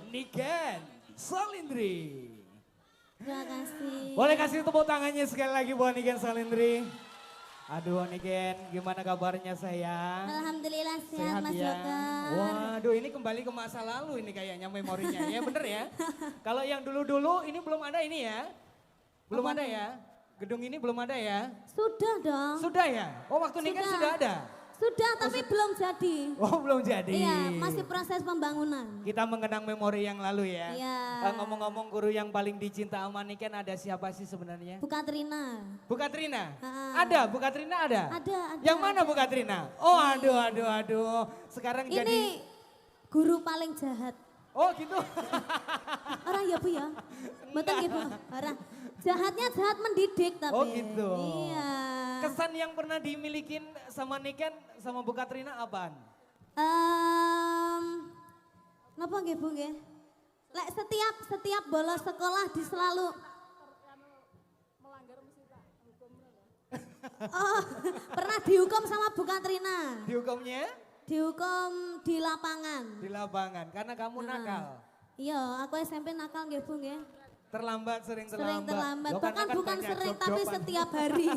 Niken Salindri. Terima kasih. Boleh kasih tepuk tangannya sekali lagi buat Niken Salindri. Aduh Niken, gimana kabarnya sayang? Alhamdulillah sehat Mas ya? Yoga. Waduh ini kembali ke masa lalu ini kayaknya memorinya ya bener ya? Kalau yang dulu-dulu ini belum ada ini ya? Belum ada ya? Gedung ini belum ada ya? Sudah dong. Sudah ya? Oh waktu Niken sudah ada? Sudah tapi belum jadi. Oh belum jadi. Iya masih proses pembangunan. Kita mengenang memori yang lalu ya. Iya. Ngomong-ngomong guru yang paling dicinta sama Niken ada siapa sih sebenarnya? Bu Katrina. Bu Katrina? Ha-ha. Ada, Bu Katrina ada? Ada. Yang mana Bu Katrina? Oh aduh. Sekarang Ini jadi... guru paling jahat. Oh gitu? Orang ya Bu ya? Betul gitu. Orang jahatnya jahat mendidik tapi. Oh gitu. Iya. Kesan yang pernah dimilikin sama Niken sama Bu Katrina apaan? Napa nggih Bu nggih? Lek setiap bolos sekolah di selalu Oh, pernah dihukum sama Bu Katrina. Dihukumnya? Dihukum di lapangan. Di lapangan, karena kamu nakal. Iya, aku SMP nakal nggih Bu nggih. Sering Sering terlambat. Loh, Bahkan kan bukan banyak sering tapi job-joban. setiap hari.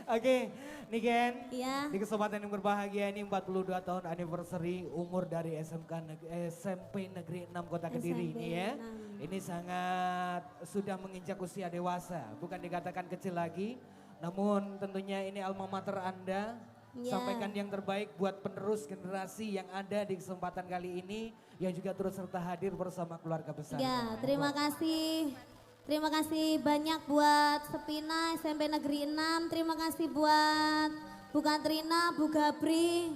Oke, Niken. Iya. Di kesempatan yang berbahagia ini 42 tahun anniversary umur dari SMP Negeri 6 Kota Kediri SMP ini ya. 6. Ini sangat sudah menginjak usia dewasa, bukan dikatakan kecil lagi. Namun tentunya ini alma mater Anda. Ya. Sampaikan yang terbaik buat penerus generasi yang ada di kesempatan kali ini. Yang juga turut serta hadir bersama keluarga besar. Ya, terima kasih. Terima kasih banyak buat Sepina SMP Negeri 6. Terima kasih buat Bu Katrina, Bu Gabri,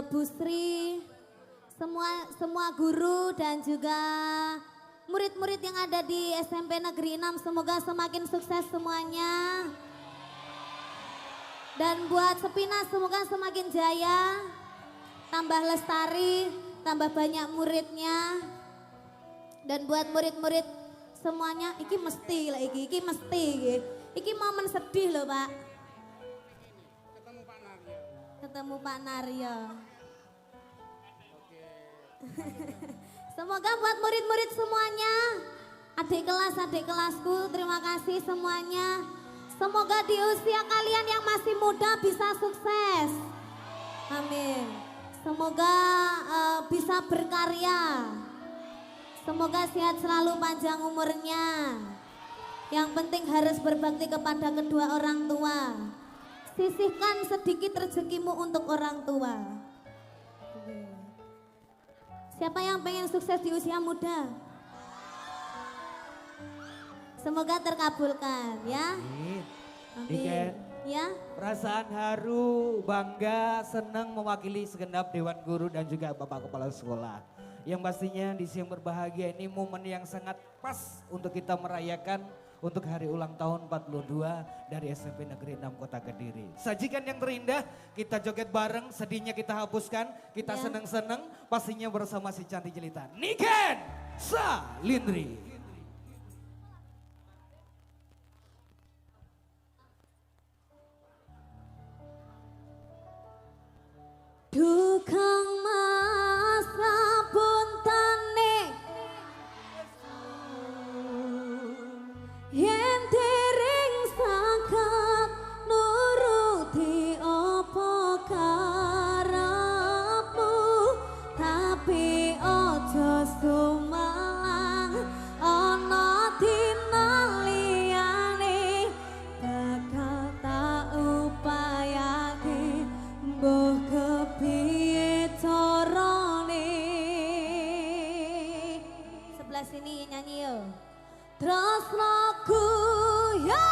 Bu Sri, semua guru dan juga murid-murid yang ada di SMP Negeri 6. Semoga semakin sukses semuanya. Dan buat Sepina semoga semakin jaya, tambah lestari, tambah banyak muridnya. Dan buat murid-murid semuanya, iki mesti lah, iki mesti, iki momen sedih loh Pak. Ketemu Pak Naryo. Semoga buat murid-murid semuanya, adik kelasku, terima kasih semuanya. Semoga di usia kalian yang masih muda bisa sukses. Amin. Semoga bisa berkarya. Semoga sehat selalu, panjang umurnya. Yang penting harus berbakti kepada kedua orang tua. Sisihkan sedikit rezekimu untuk orang tua. Siapa yang pengen sukses di usia muda? Semoga terkabulkan ya. Amin. Amin. Niken. Ya. Perasaan haru, bangga, senang mewakili segenap Dewan Guru dan juga Bapak Kepala Sekolah. Yang pastinya di siang berbahagia ini momen yang sangat pas untuk kita merayakan untuk hari ulang tahun 42 dari SMP Negeri 6 Kota Kediri. Sajikan yang terindah, kita joget bareng, sedihnya kita hapuskan, kita Ya. seneng-seneng, pastinya bersama si cantik jelita Niken Salindri. Dukang masa puntane yen dereng saged nuruti apa karepmu tapi aja sumalang ana dina liyane bakal tak upayake mbuh kepiye carane. Sebelah sini nyanyi yo. Tresnaku yo.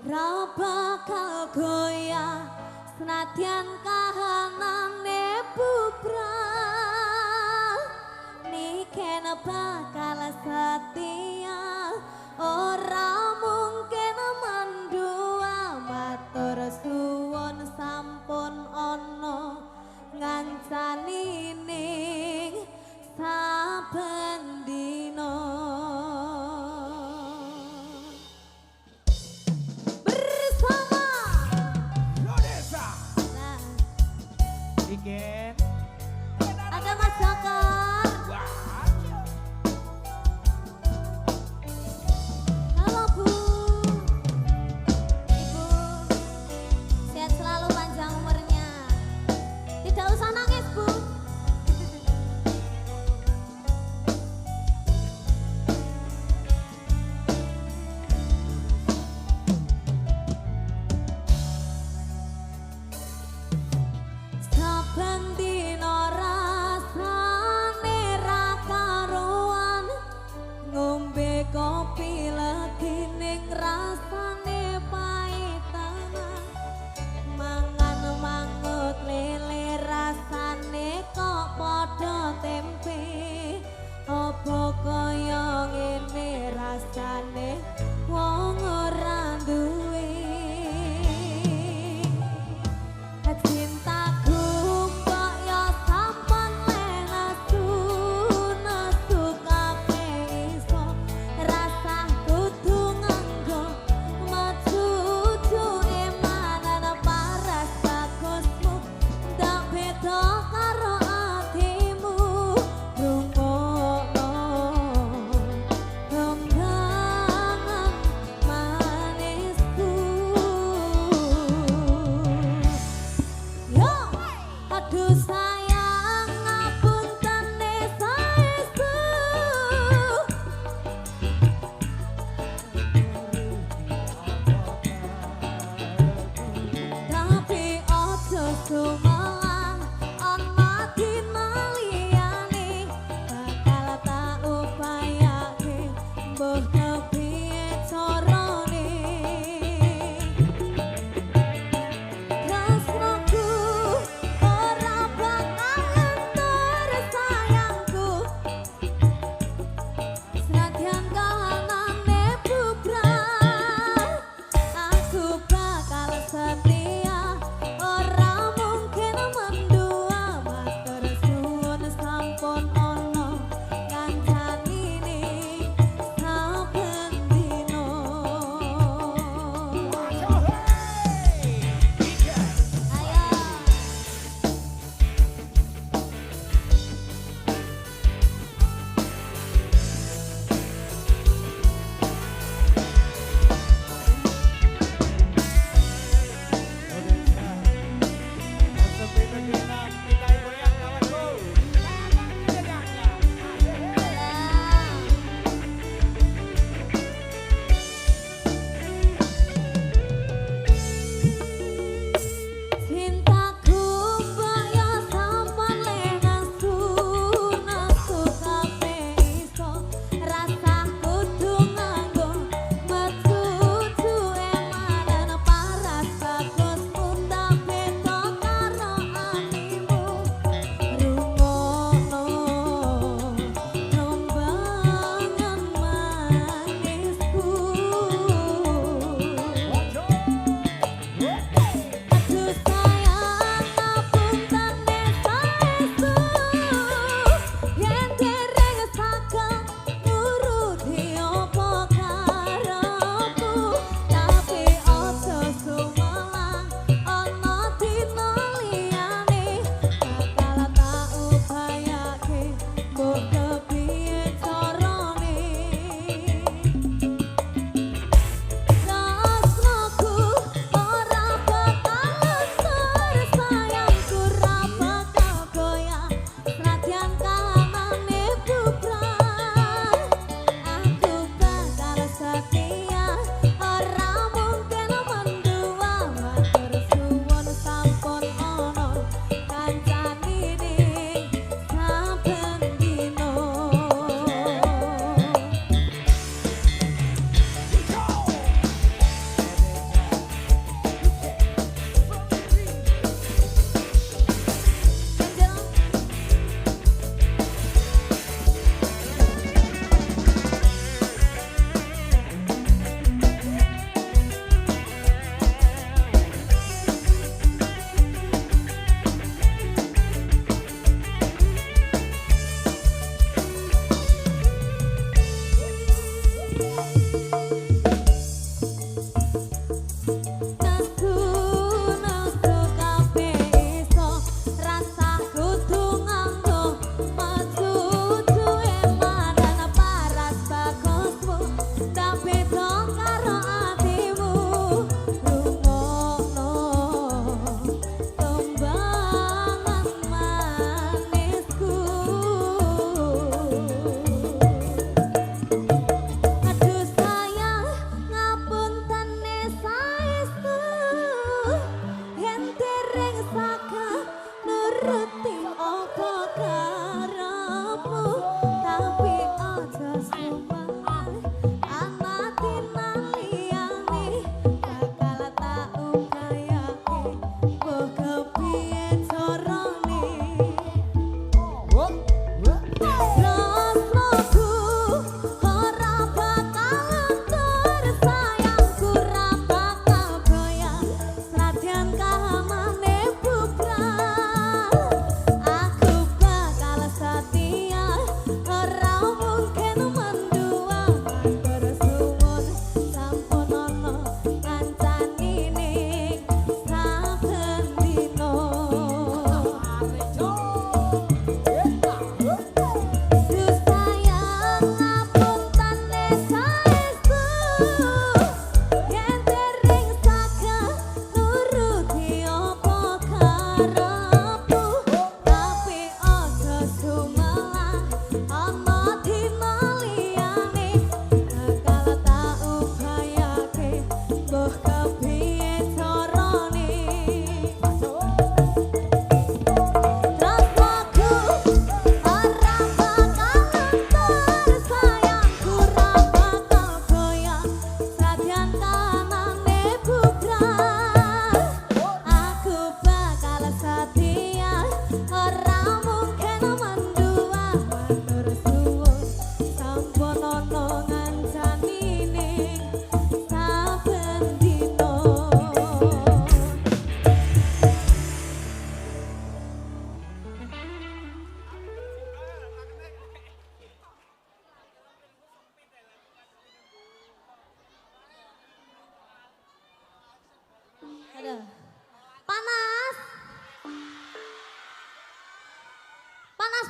Ra bakal goyah senadyan kahanane bubrah. Niken bakal setia ora mungkin mandua. Matur suwun sampun ana ngancani ning saben dina. Bersama Gen. Ada Mas Jokor. Wah. Halo Bu. Ibu, sehat selalu panjang umurnya. Tidak usah nangis Bu. Saben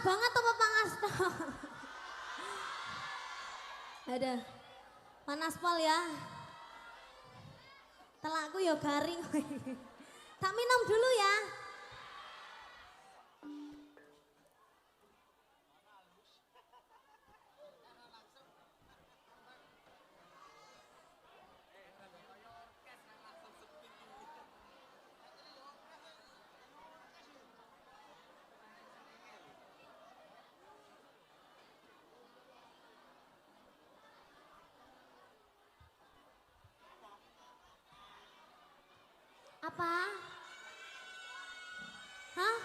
banget apa pangas tok? Ada. Panas pol ya. Telakku ya garing. Tak minum dulu ya. Apa? Hah?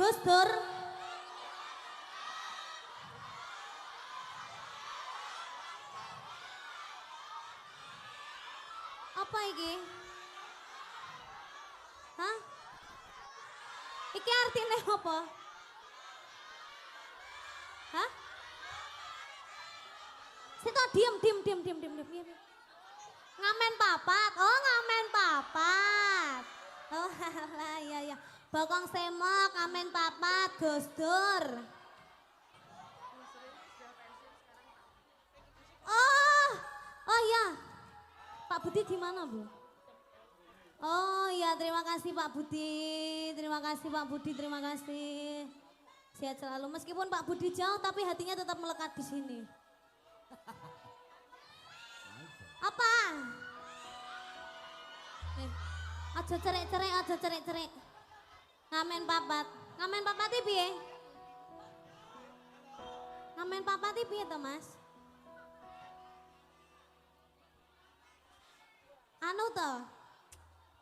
Gus Dur? Apa iki? Hah? Iki artinya apa? Hah? Sito diem. Ngamen papat, oh ngamen papat. Oh lah iya. Bokong semok, ngamen papat, Gus Dur. Oh iya. Pak Budi di mana Bu? Oh iya, terima kasih Pak Budi. Terima kasih. Sehat selalu. Meskipun Pak Budi jauh tapi hatinya tetap melekat di sini. Apa? Aja cerik. Ngamen papat iki piye? Ngamen papat iki piye to, Mas? Anu to.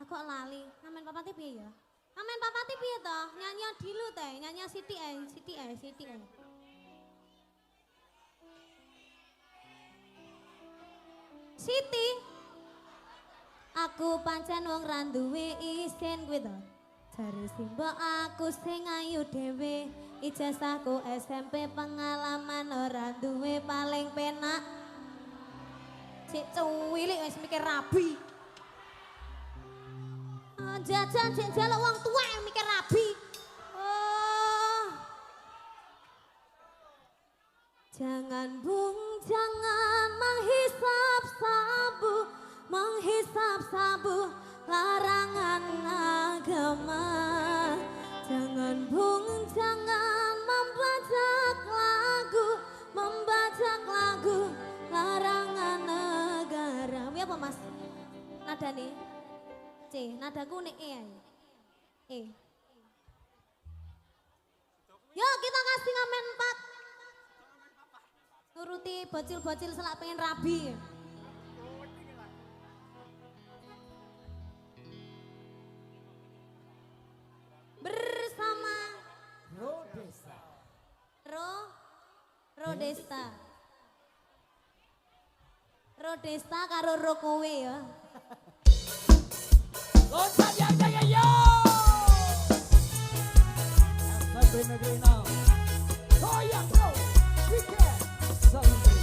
Aku lali. Ngamen papat iki piye ya? Ngamen papat iki piye to? Nyanyi dulu teh, nyanyi Siti. Siti, aku pancen wong ra duwe isin kuwi to. Jare simbok aku sing ayu dhewe, ijazahku SMP pengalaman ora duwe paling penak. Cek cuwilik wis mikir rabi. Jajan cek jaluk wong tuwa yang mikir rabi. Oh. Jangan menghisap sabu larangan agama. Jangan membajak lagu larangan negara. Ini apa Mas? Nada nih? Nadaku nih E. Yuk kita kasih ngamen 4. Nuruti bocil-bocil selak pengen rabi. Bersama Rodesta karo Rokowe ya. Loncat yang jaga yo. Sampai negeri now. Goyang bro. Weekend. Sampai.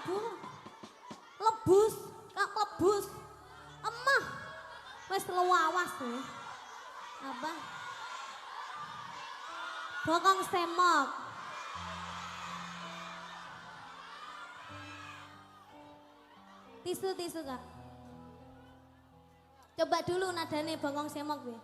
Aduh. Lebus, kak lebus. Emah. Wes lewawas ya. Apa? Bokong semok. Tisu kak. Coba dulu nadane bokong semok ya.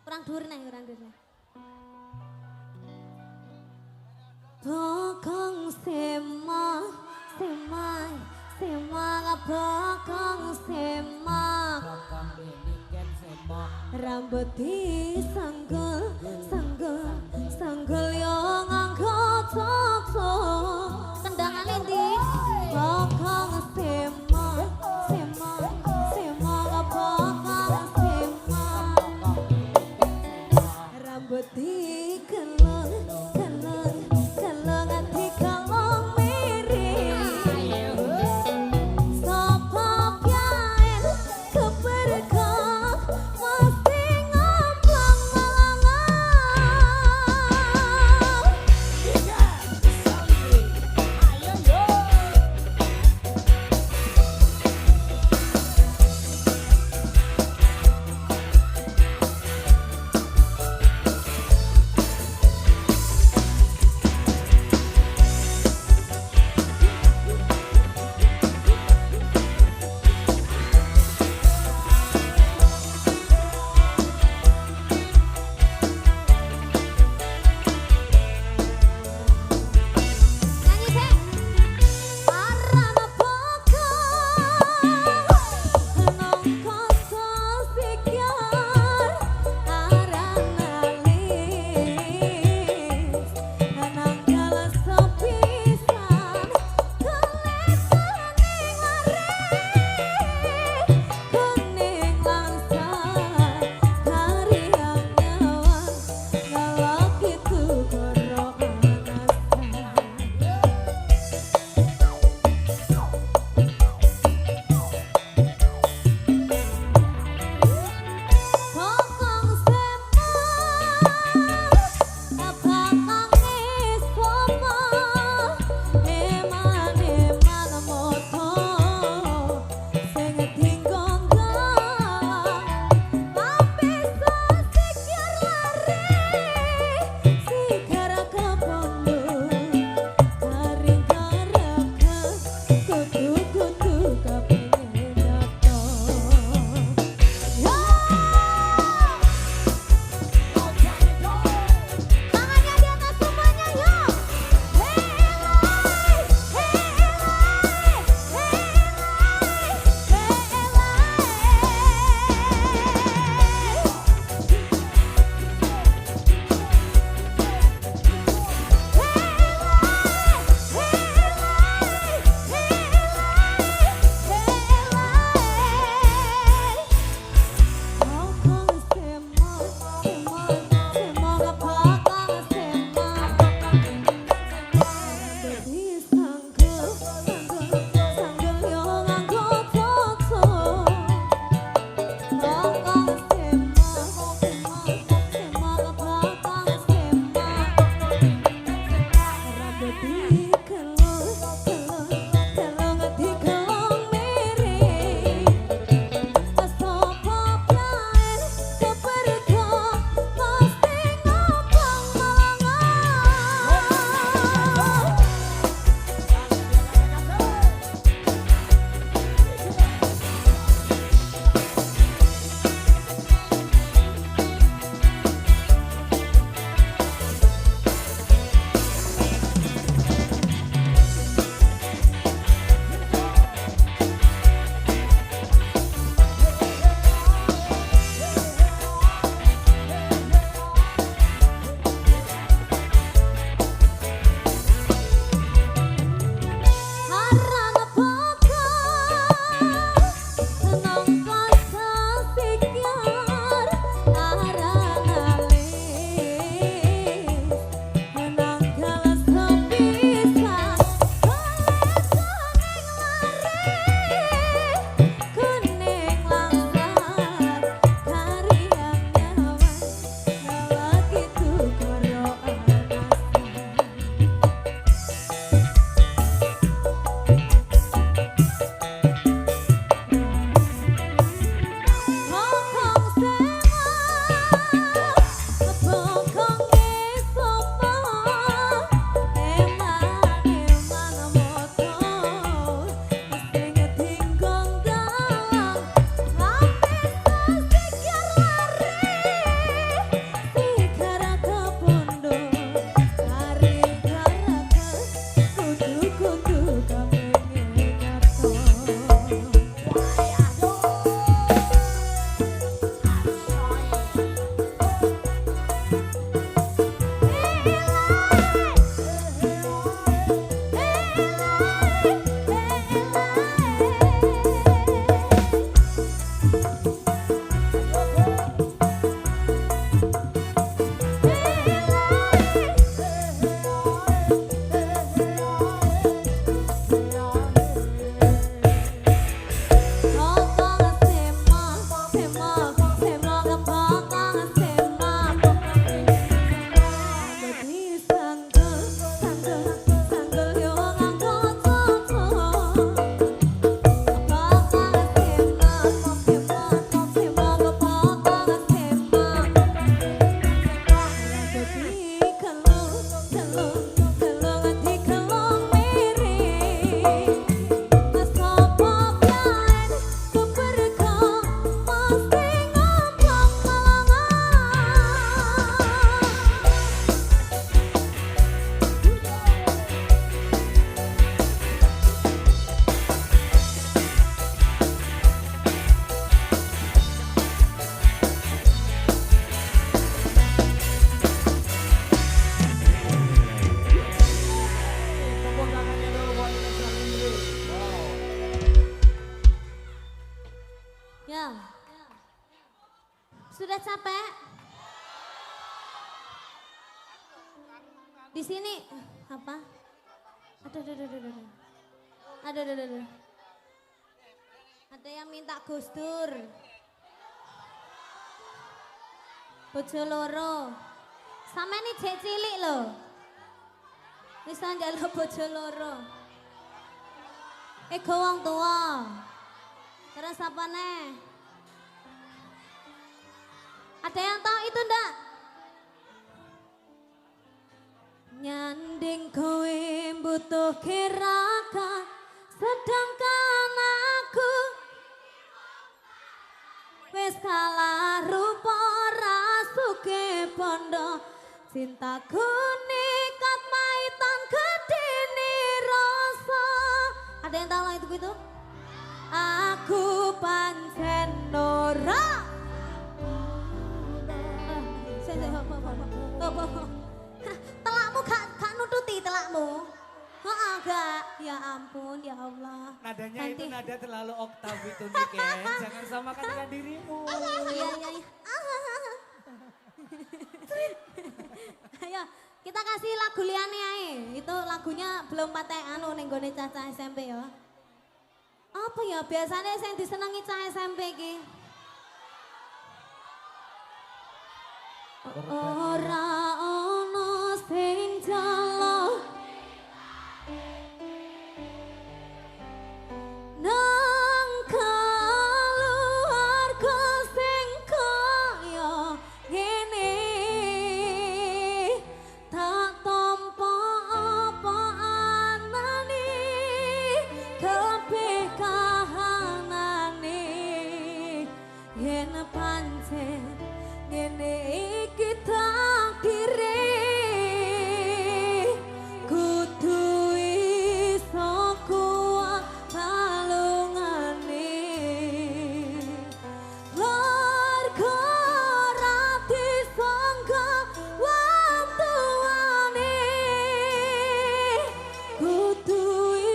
Kurang dhuwur nih, kurang dhuwur. Bokong semak, semak, semak, bokong semak. Bokong belikan semok. Rambut disanggul, sanggul, sanggul yo nganggo tok-tok. Kendangane ndi? Bokong semak, semak, semak, bokong semak. Rambut dikelong, kelong, kelong ati kelong miring. Sapa piaen keberkah mesti ngomong malangan. sini apa? Aduh. Aduh. Ada yang minta Gus Dur. Bojo loro. Sampe ini jek cilik lho. Bisa njaluk bojo loro. Ego wong tua. Terus apa nih? Ada yang tahu itu ndak? Nyanding kowe butuh gerakan, sedangkan aku wis kalah rupa rasuke bondo. Cintaku nikat maitan gedene rasa. Ada yang tahu lagu itu? Aku pancen ora. Telakmu gak nututi telakmu. Gak. Ya ampun ya Allah. Nadanya Nanti. itu nada terlalu oktav itu nih Ken. Jangan samakan dengan dirimu. Iya. Ayo kita kasih lagu liane ae. Itu lagunya belum patek anu ning gone cah-cah SMP ya. Apa ya biasanya yang disenangi cah SMP iki? Ora ono sing jalo nang keluarga sing kaya ngene, tak tampa apa anane kabeh kahanane. Yen pancen ngene iki takdire, kudu iso kuat balungane. Warga ora disangga wong tuane, kudu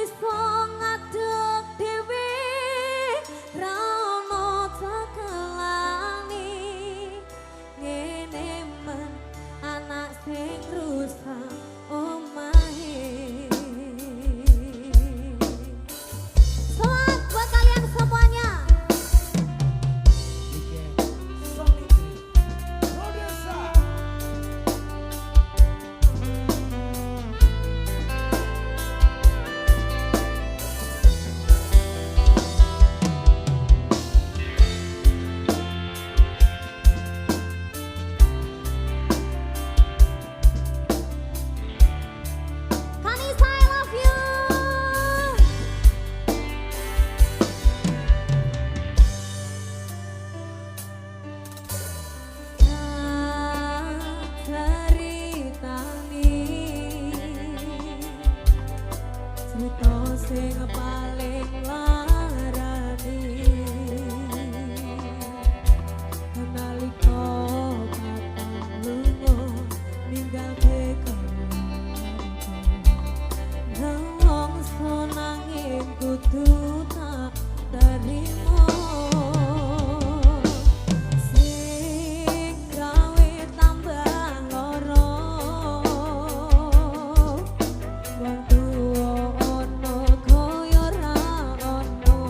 iso ngadeg dhewe ra ono cekelane. Ngene men anak sing rusak omahe. Selamat buat kalian semuanya. Kanisa, I love you. Ceritani cerita sing paling larani nalika kapan lunga ninggalke wong sonanging kudu tak terima. Sing gawe tambah lara, wong tuwa ono kaya ra ono.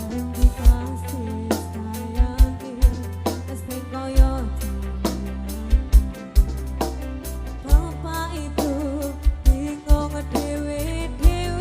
Ngendi kasih sayange sing kaya Bapak itu bingung dewe-dewe.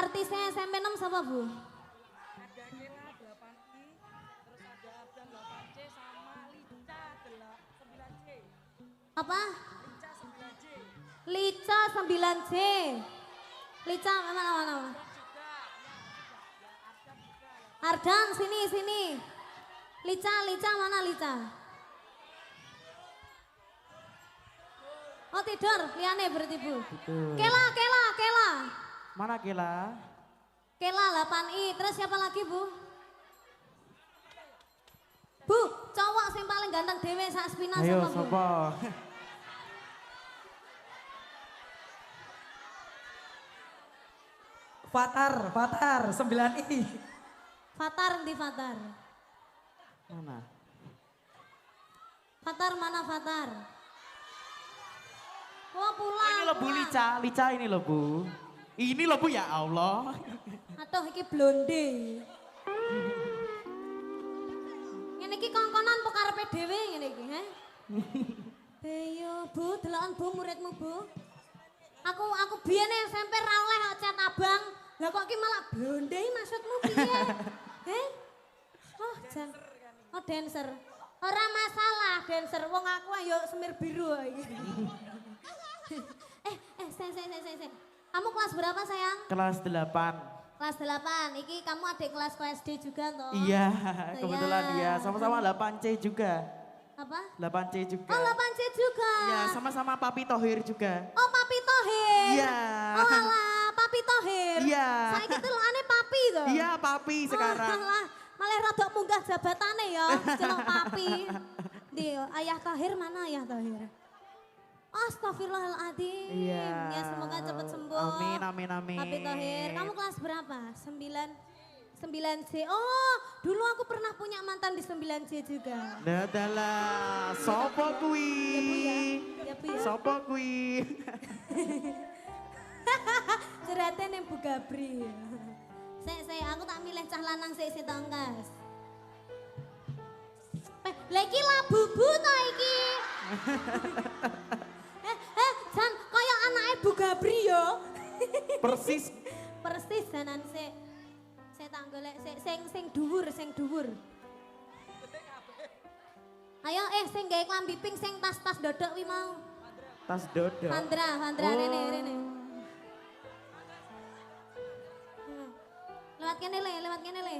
artisnya SMP 6 siapa Bu? Ada Kela 8I, terus ada Abdan 8C sama Lica 9C. Apa? Lica 9C. Lica 9C. Lica mana? Ardan sini. Lica mana Lica? Oh tidur, liane berarti Bu. Betul. Kela. Mana Kela? Kela 8I, terus siapa lagi Bu? Bu, cowok yang paling ganteng dewe sak Spina Ayo, sama Bu. sopo? Fatar 9I. Fatar di Fatar. Mana? Fatar mana Fatar? Wah pulang. Ini loh Bu Lica ini loh Bu. Ini loh Bu ya Allah. Aduh iki blonde. Ngene iki kongkonan po karepe dhewe ngene iki, he? Ayo Bu, deloken Bu muridmu Bu. Aku biyen SMP ra oleh kok cet abang. Lah kok iki malah blonde maksudmu piye? He? Oh dancer. Ora masalah dancer, wong aku ayo semir biru iki. Seng. Kamu kelas berapa sayang? Kelas 8. Kelas 8, iki kamu adik kelas SD juga toh? Iya, kebetulan ya. Sama-sama 8C juga. Apa? 8C juga. Oh 8C juga? Iya, sama-sama Papi Tohir juga. Oh Papi Tohir? Iya. Oh alah, Papi Tohir? Iya. Saya gitu loh aneh Papi toh? Iya, Papi sekarang. Oh alah, malah rodok munggah jabatannya ya, celok Papi. Di Ayah Tohir mana Ayah Tohir? Astagfirullahaladzim. Iya. Ya semoga cepat sembuh. Amin. Papi Tohir, kamu kelas berapa? 9C. Oh, dulu aku pernah punya mantan di 9C juga. Dadalah, sopo kui? Ya Bu ya. Sopo kui? Curhatin yang Bu Gabri. Aku tak milih cah lanang sik tongkas. Lagi lah bubu to iki. Jan kaya anake Bu Gabri yo. Persis. Persis janan sik. Saya tak golek sing dhuwur. Ayo sing gawe klambi pink sing tas-tas dodok wi mau. Tas dodo. Vandra Oh. rene. Lewat kene le.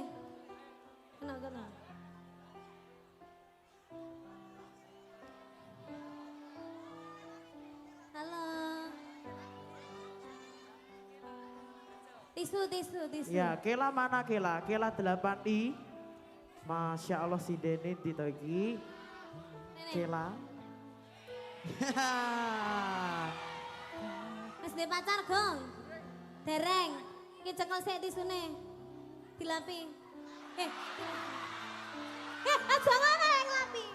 Kena. Halo. Tisu. Ya, Kela mana Kela? Kela 8I. Masya Allah si Deni ditogi. Rene. Kela. Wis duwe pacar, Gong? Dereng. Iki cekel sik tisune. Dilapi. Aja ngono yang lapi.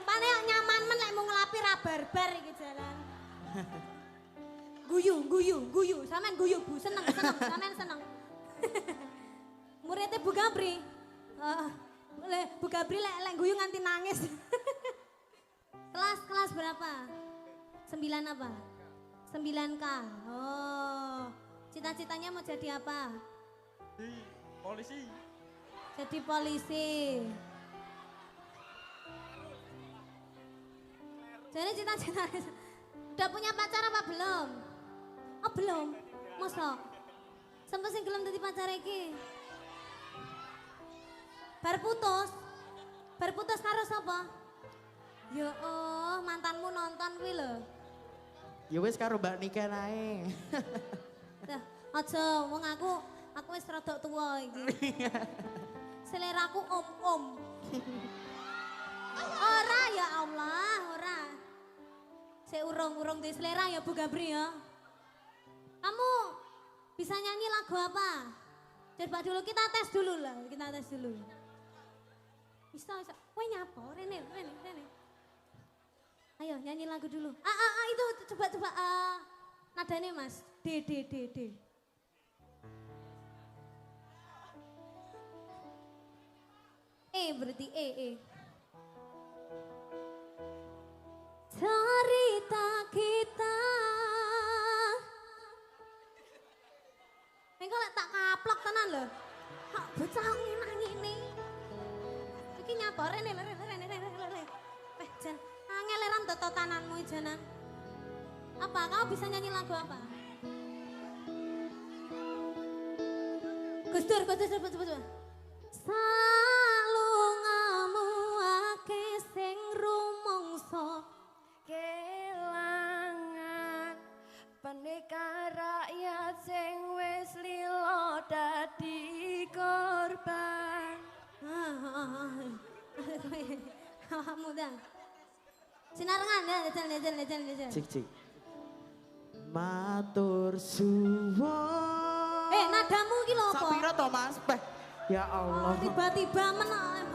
Pane nyaman men lek mau ngelapi ra barbar iki jalan. Guyu. Sampean guyu Bu, seneng, sampean seneng. Muridnya Bu Gabri. Bu Gabri lek guyu nganti nangis. Kelas berapa? 9 apa? 9K. Oh. Cita-citanya mau jadi apa? Polisi. Jadi polisi. Jadi cita-citanya udah punya pacar apa belum? Oh belum. Masa? Sampai sing gelem dadi pacar iki. Bar putus karo sapa? Ya oh, mantanmu nonton kuwi lho. Ya wis karo Mbak Nika nae. Dah, aja wong aku wis rada tuwa iki. Seleraku om. Ora ya Allah, ora. Sik urung di selera ya Bu Gabri ya. Kamu bisa nyanyi lagu apa? Coba dulu kita tes dulu. Bisa. Kowe nyapa? Rene. Ayo nyanyi lagu dulu. Itu coba nadanya Mas. D. berarti E. Cerita kita. Engko lek tak kaplok tenan lho. Kok bocah ngene. Iki nyapa rene. Jan, angel ram tototananmu janan. Apa kau bisa nyanyi lagu apa? Gus Dur, cepet. Salungamu ake sing rumangsa kelangan pendekar rakyat sing wis lilo dadi korban. Kamu dah. Sinarengan ya, jalan. Cik. Matur suwun. Nadamu iki lho apa? Sapira to Mas? Ya Allah. Tiba-tiba meneh.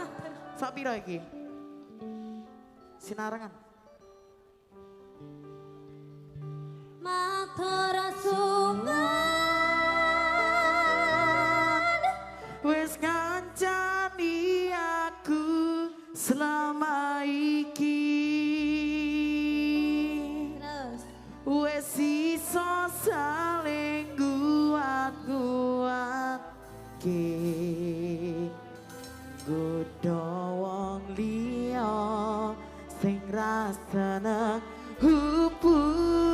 Sapira iki? Sinarengan. Matur suwun. Wis ngancani aku selama iki. Terus. Wis iso saling kuat Godho wong liya sing rasane hubungan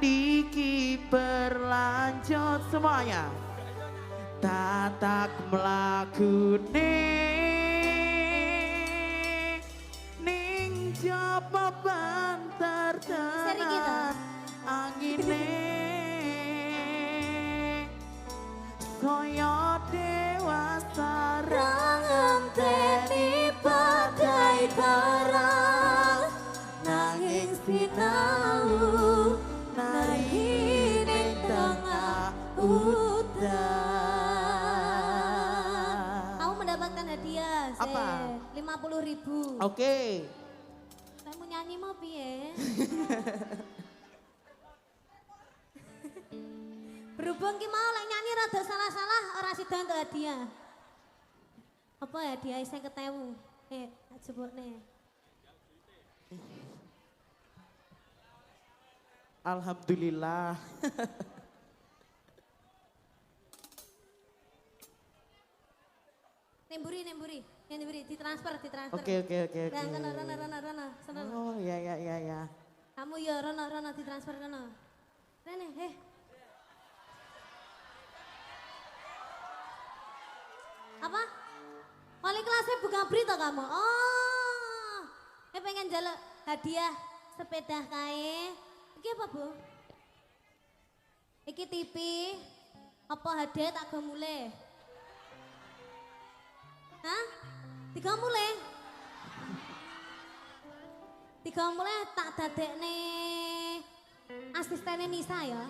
iki berlanjut semuanya. Tatak mlakune ning jaba banter Seri gitu. tenan angine koyo dewasa Ngenteni badai barang nanging sinau nari ning tengah udan. Kamu mendapatkan hadiah. Apa? 50.000. Oke. Saya mau nyanyi mau piye? Berhubung ki mau lek nyanyi rada salah-salah ora sida untuk hadiah. Apa hadiah sing ketemu? Jebukne. Alhamdulillah. Nemburi, ditransfer. Oke. Dan rono. Oh, ya. Kamu ya rono ditransfer rono. Rene, Apa? Wali kelasnya buka berita kamu. Oh. Pengen jaluk hadiah sepeda kae. Iki apa, Bu? Iki TV. Apa hadiah tak gemule? Hah? Tiga mulai tak dadekne asistennya Nisa ya.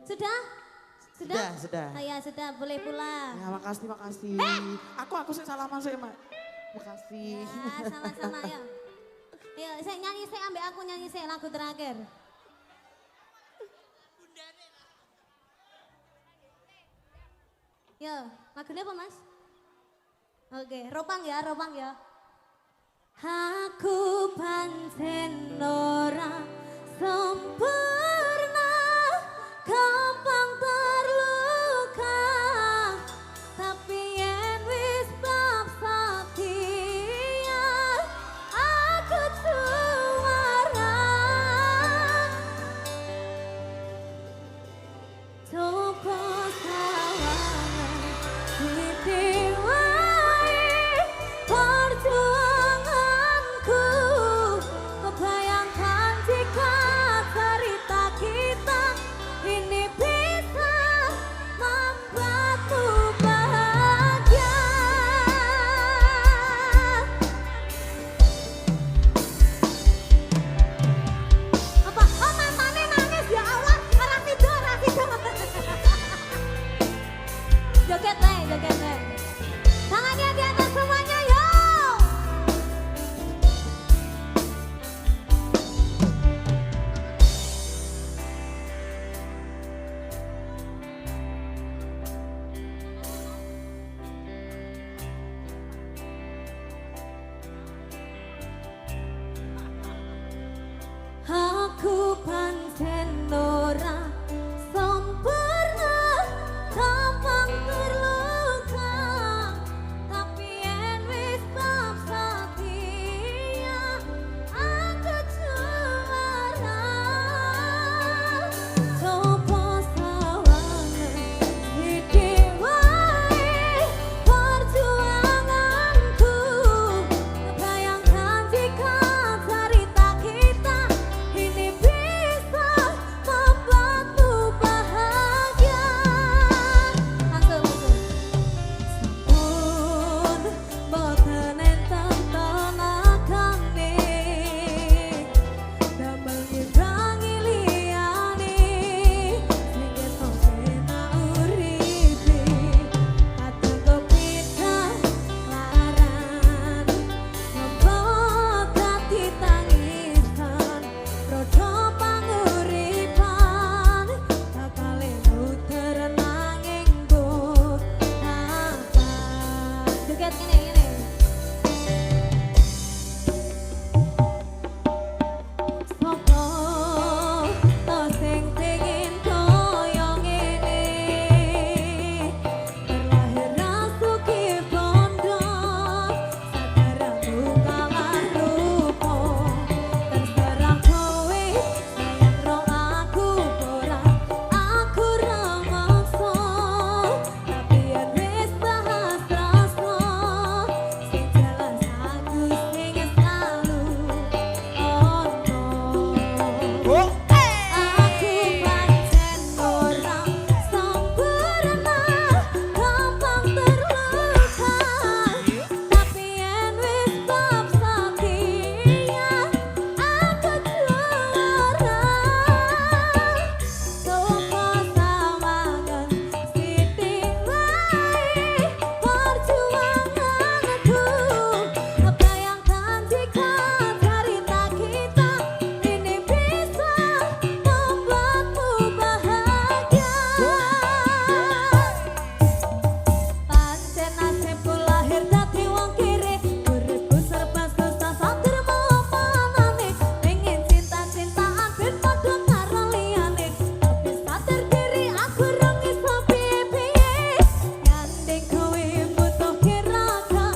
Sudah? Sudah. Oh, ya sudah, boleh pulang. Ya, makasih. Aku sih salaman sih, Mak. Makasih. Ya, sama-sama ya. Ayo, saya nyanyi, saya ambil aku nyanyi saya lagu terakhir. Yo, lagunya apa, Mas? Oke, ropang ya. Aku pancen ora sempurna, gampang terluka, tapi yen wis bab setia, aku juara. Coba sawangan ditiwai perjuanganku, kebayangkan jika cerita joget gini. Sopo to sing pengin koyo ngene, terlahir rasuki bondo, sadaramu kalah rupa, terserah kowe sayang ro aku ora, aku ra maksa, tapi yen wis bahas rasa, sing jelas aku sing selalu ono. Oh. Aku pancen ora sempurna, gampang terluka, tapi yen wis bab setia, aku juara. Sopo sawangan sithik wae perjuanganku, bayangkan jika cerita kita ini bisa membuatmu bahagia. Pancen nasibku lahir dadi wong kiri, uripku serba susah satirmu omonane, pengen cinta-cintaan ben padha karo liyane, tapi satir diri aku rung iso piye-piye, nyanding kowe butuh kiraga,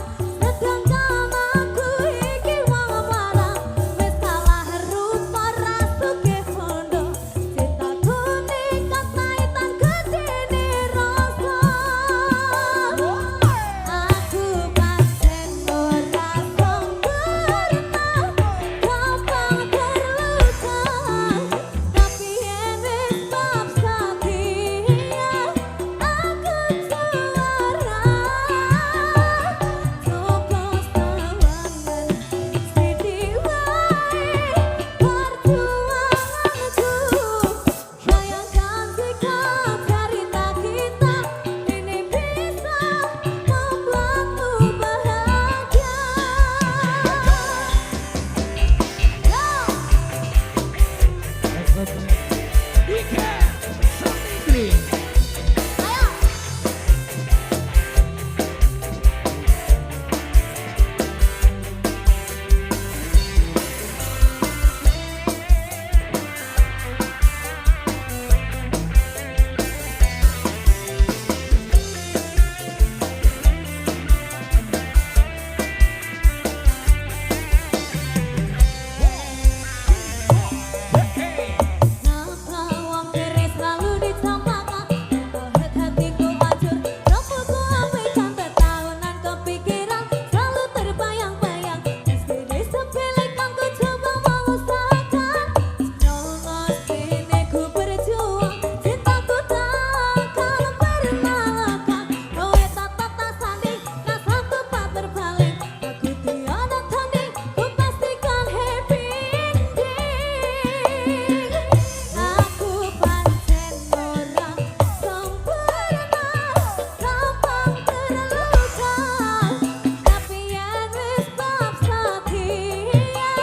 sedangkan aku iki wong marah, wis kalah rupa rasuke bondo, cintaku nikat kaitan gedene rasa. Aku pancen ora sempurna, gampang terluka, tapi yen wis bab setia, aku juara. Sopo sawangan sithik wae perjuanganku, bayangkan jika cerita kita ini bisa membuatmu bahagia. Ika Samidri. Ayo. Napa wong kere selalu dicampakan, tohet hatiku hancur, rambutku ambil cantik tahunan kepikiran, selalu terbayang-bayang, meski sepele kan ku coba mengusahakan, nyolong sini ku berjuang, cintaku takkan pernah lekang, kowe tatap tak sanding, nah satu pak berbalik, aku tiada tanding, ku pastikan happy ending. Aku pancen ora sempurna, gampang terluka, tapi yen wis bab setia,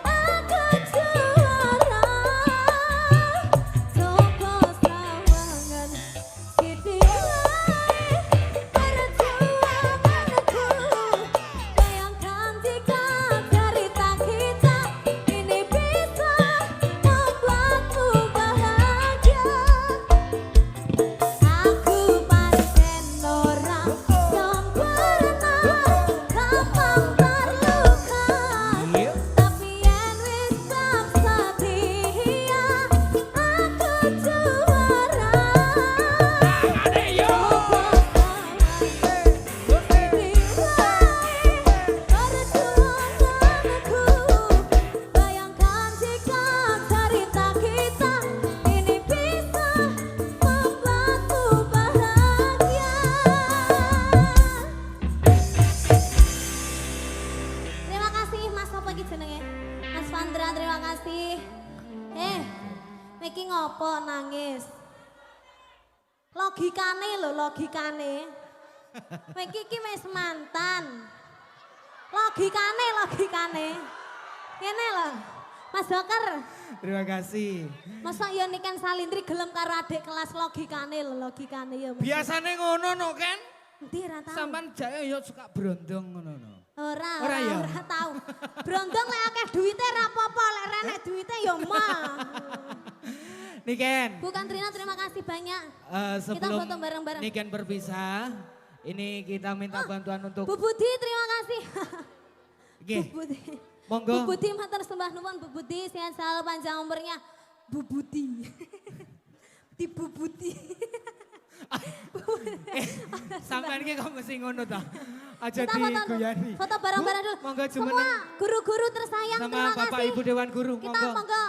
aku juara. Sopo sawangan sithik wae perjuanganku, bayangkan jika cerita kita ini bisa membuatmu bahagia. Aku pancen ora sempurna, gampang terluka, tapi yen wis bab setia, aku juara. Adeyo. Sopo sawangan perjuanganku, bayangkan jika cerita kita ini bisa membuatmu bahagia. Terima kasih Mas, apa iki jenenge? Mas Vandra, terima kasih. Iki ngopo nangis? Logikane lho, logikane. Iki wis mantan. Logikane. Ngene lho. Mas Joker, Terima kasih. masa ya Niken Salindri gelem karo adik kelas logikane lho, logikane ya. Mas. Biasane ngono no kan? Endi ra tau. Sampan jaya yo suka brondong ngono no. Ora ya? ora tau. Brondong lek akeh duite ra apa-apa, lek renek duite ya mah. Niken. Bukan Trina, terima kasih banyak. Sebelum foto bareng-bareng. Niken berpisah, ini kita minta bantuan untuk Bu Budi, terima kasih. Nggih. Bu Budi. Monggo. Bu Budi matur sembah nuwun Bu Budi, sehat selalu panjang umurnya. Bu Budi. Di Bu Budi. Sampean iki kok mesti ngono ta? Aja Kita diguyani. foto bareng-bareng dulu. Monggo Semua jumeneng guru-guru tersayang, sama terima Bapak kasih. Ibu Dewan Guru. Kita monggo.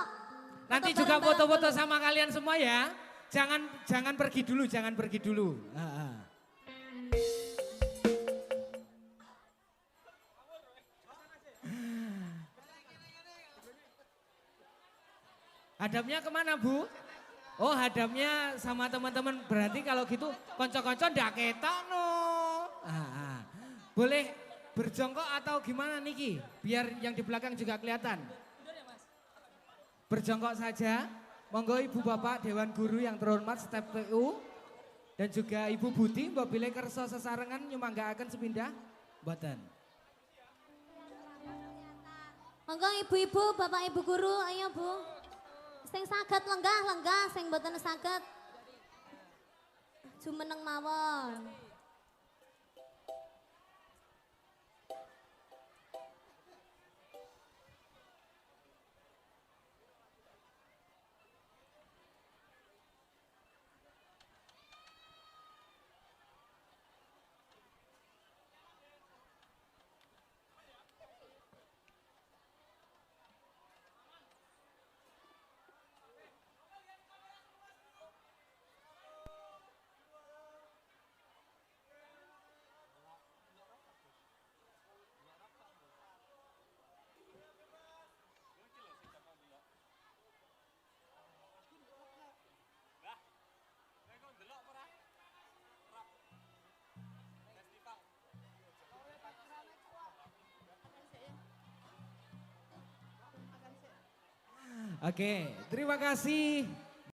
Nanti foto juga bareng-bareng foto-foto dulu. sama kalian semua ya. Jangan pergi dulu, jangan pergi dulu. Hadapnya kemana Bu? Oh hadapnya sama teman-teman. Berarti kalau gitu konco-konco ndak ketok no. Boleh berjongkok atau gimana Niki? Biar yang di belakang juga kelihatan. Berjongkok saja. Monggo Ibu Bapak Dewan Guru yang terhormat Step PU. Dan juga Ibu Budi Mbak Bile kerso sesarengan nyumanggaaken sepindah. Mboten. Monggo ibu-ibu, bapak ibu guru, ayo Bu. Sing saged lenggah, sing mboten saged jumeneng mawon. Oke, terima kasih